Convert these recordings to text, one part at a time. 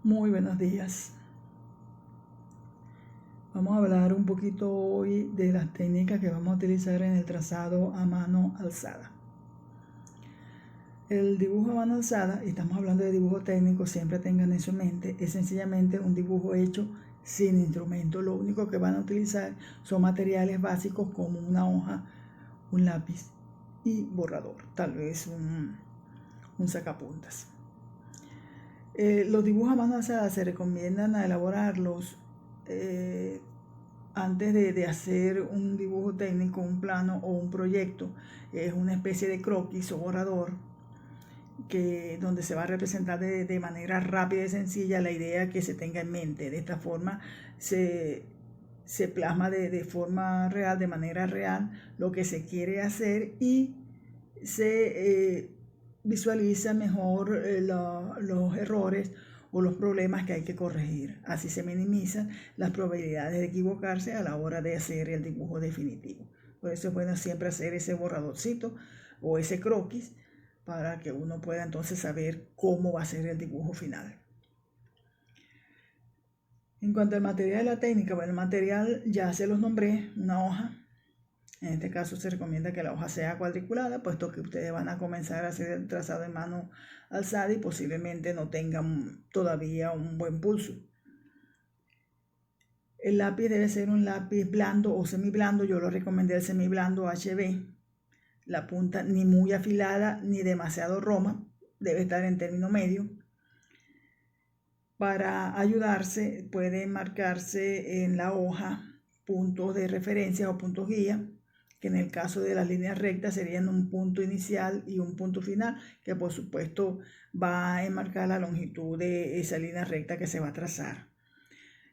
Muy buenos días. Vamos a hablar un poquito hoy de las técnicas que vamos a utilizar en el trazado a mano alzada. El dibujo a mano alzada, y estamos hablando de dibujo técnico, siempre tengan en su mente, es sencillamente un dibujo hecho sin instrumento. Lo único que van a utilizar son materiales básicos como una hoja, un lápiz y borrador, tal vez un sacapuntas. Los dibujos a mano alzada se recomiendan a elaborarlos antes de hacer un dibujo técnico, un plano o un proyecto. Es una especie de croquis o borrador donde se va a representar de manera rápida y sencilla la idea que se tenga en mente. De esta forma se plasma de forma real, de manera real, lo que se quiere hacer y se visualiza mejor los errores o los problemas que hay que corregir. Así se minimizan las probabilidades de equivocarse a la hora de hacer el dibujo definitivo. Por eso es bueno siempre hacer ese borradorcito o ese croquis para que uno pueda entonces saber cómo va a ser el dibujo final. En cuanto al material de la técnica, bueno, el material ya se los nombré, una hoja. En este caso se recomienda que la hoja sea cuadriculada, puesto que ustedes van a comenzar a hacer el trazado de mano alzada y posiblemente no tengan todavía un buen pulso. El lápiz debe ser un lápiz blando o semiblando. Yo lo recomendé el semiblando HB. La punta ni muy afilada ni demasiado roma, debe estar en término medio. Para ayudarse puede marcarse en la hoja puntos de referencia o puntos guía, que en el caso de las líneas rectas serían un punto inicial y un punto final, que por supuesto va a enmarcar la longitud de esa línea recta que se va a trazar.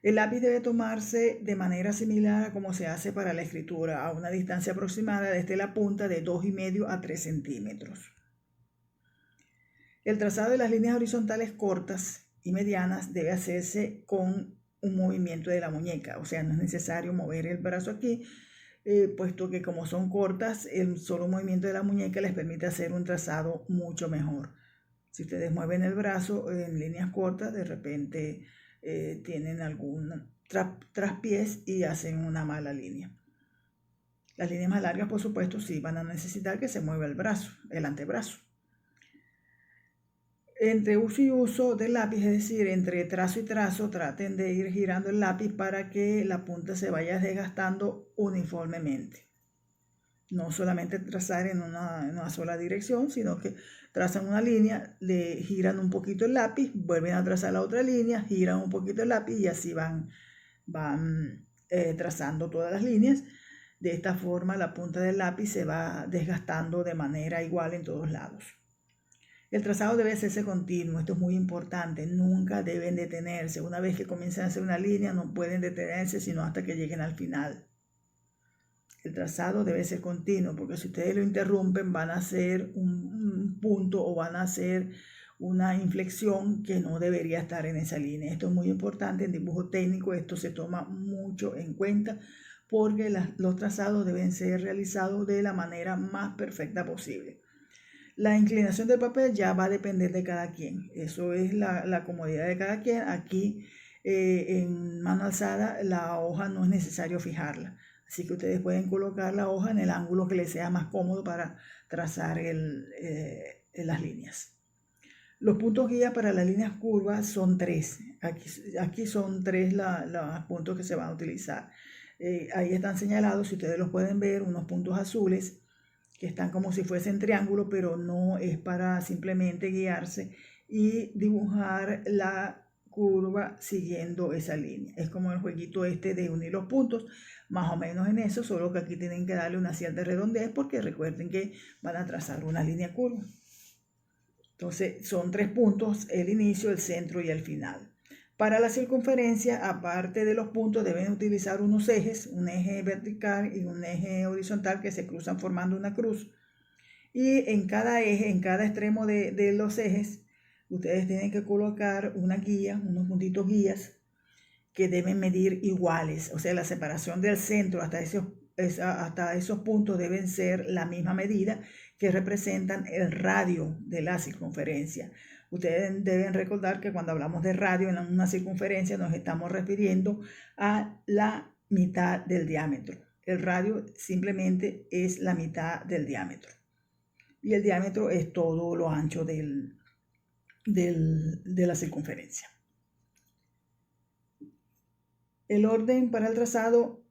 El lápiz debe tomarse de manera similar a como se hace para la escritura, a una distancia aproximada desde la punta de 2,5 a 3 centímetros. El trazado de las líneas horizontales cortas y medianas debe hacerse con un movimiento de la muñeca, o sea, no es necesario mover el brazo aquí, puesto que como son cortas, el solo movimiento de la muñeca les permite hacer un trazado mucho mejor. Si ustedes mueven el brazo en líneas cortas, de repente tienen algún traspiés y hacen una mala línea. Las líneas más largas, por supuesto, sí van a necesitar que se mueva el brazo, el antebrazo. Entre uso y uso del lápiz, es decir, entre trazo y trazo, traten de ir girando el lápiz para que la punta se vaya desgastando uniformemente. No solamente trazar en una sola dirección, sino que trazan una línea, le giran un poquito el lápiz, vuelven a trazar la otra línea, giran un poquito el lápiz y así van trazando todas las líneas. De esta forma la punta del lápiz se va desgastando de manera igual en todos lados. El trazado debe hacerse continuo, esto es muy importante, nunca deben detenerse. Una vez que comiencen a hacer una línea no pueden detenerse sino hasta que lleguen al final. El trazado debe ser continuo, porque si ustedes lo interrumpen van a hacer un punto o van a hacer una inflexión que no debería estar en esa línea. Esto es muy importante en dibujo técnico, esto se toma mucho en cuenta porque los trazados deben ser realizados de la manera más perfecta posible. La inclinación del papel ya va a depender de cada quien, eso es la comodidad de cada quien. Aquí en mano alzada la hoja no es necesario fijarla. Así que ustedes pueden colocar la hoja en el ángulo que les sea más cómodo para trazar las líneas. Los puntos guía para las líneas curvas son 3. Aquí son 3 los puntos que se van a utilizar. Ahí están señalados, si ustedes los pueden ver, unos puntos azules que están como si fuesen triángulo, pero no es para simplemente guiarse y dibujar la curva siguiendo esa línea. Es como el jueguito este de unir los puntos, más o menos en eso, solo que aquí tienen que darle una cierta redondez porque recuerden que van a trazar una línea curva. Entonces son 3 puntos, el inicio, el centro y el final. Para la circunferencia, aparte de los puntos, deben utilizar unos ejes, un eje vertical y un eje horizontal que se cruzan formando una cruz. Y en cada eje, en cada extremo de los ejes, ustedes tienen que colocar una guía, unos puntitos guías que deben medir iguales. O sea, la separación del centro hasta esos puntos deben ser la misma medida que representan el radio de la circunferencia. Ustedes deben recordar que cuando hablamos de radio en una circunferencia nos estamos refiriendo a la mitad del diámetro. El radio simplemente es la mitad del diámetro. Y el diámetro es todo lo ancho de la circunferencia. El orden para el trazado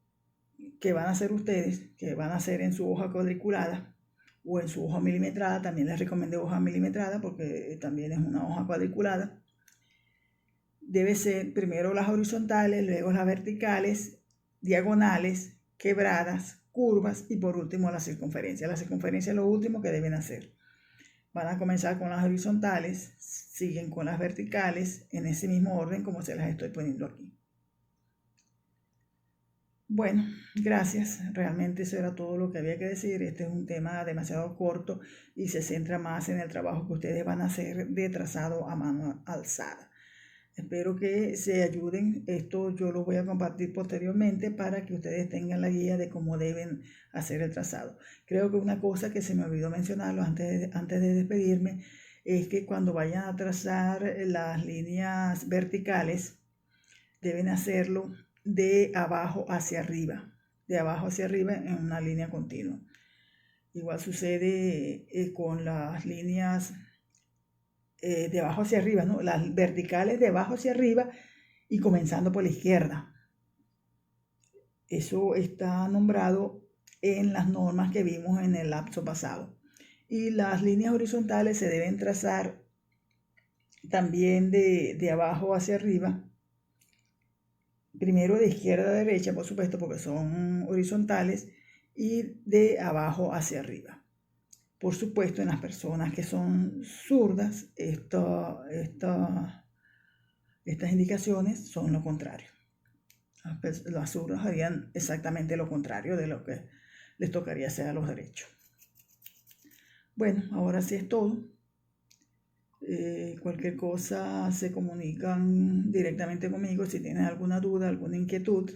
que van a hacer ustedes, que van a hacer en su hoja cuadriculada o en su hoja milimetrada, también les recomendé hoja milimetrada porque también es una hoja cuadriculada, debe ser primero las horizontales, luego las verticales, diagonales, quebradas, curvas y por último la circunferencia. La circunferencia es lo último que deben hacer. Van a comenzar con las horizontales, siguen con las verticales en ese mismo orden como se las estoy poniendo aquí. Bueno, gracias. Realmente eso era todo lo que había que decir. Este es un tema demasiado corto y se centra más en el trabajo que ustedes van a hacer de trazado a mano alzada. Espero que se ayuden. Esto yo lo voy a compartir posteriormente para que ustedes tengan la guía de cómo deben hacer el trazado. Creo que una cosa que se me olvidó mencionarlo antes de despedirme es que cuando vayan a trazar las líneas verticales deben hacerlo de abajo hacia arriba en una línea continua. Igual sucede con las líneas de abajo hacia arriba, ¿no? Las verticales de abajo hacia arriba y comenzando por la izquierda. Eso está nombrado en las normas que vimos en el lapso pasado. Y las líneas horizontales se deben trazar también de abajo hacia arriba. Primero de izquierda a derecha, por supuesto, porque son horizontales, y de abajo hacia arriba. Por supuesto, en las personas que son zurdas, estas indicaciones son lo contrario. Las zurdas harían exactamente lo contrario de lo que les tocaría hacer a los derechos. Bueno, ahora sí es todo. Cualquier cosa se comunican directamente conmigo si tienen alguna duda, alguna inquietud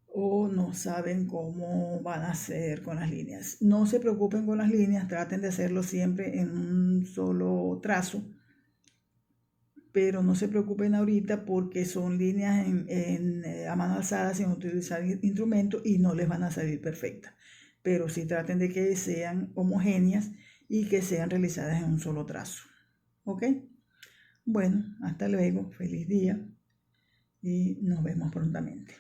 o no saben cómo van a hacer con las líneas. No se preocupen con las líneas, traten de hacerlo siempre en un solo trazo, pero no se preocupen ahorita porque son líneas a mano alzada sin utilizar instrumento y no les van a salir perfectas, pero sí traten de que sean homogéneas y que sean realizadas en un solo trazo. ¿Ok? Bueno, hasta luego, feliz día y nos vemos prontamente.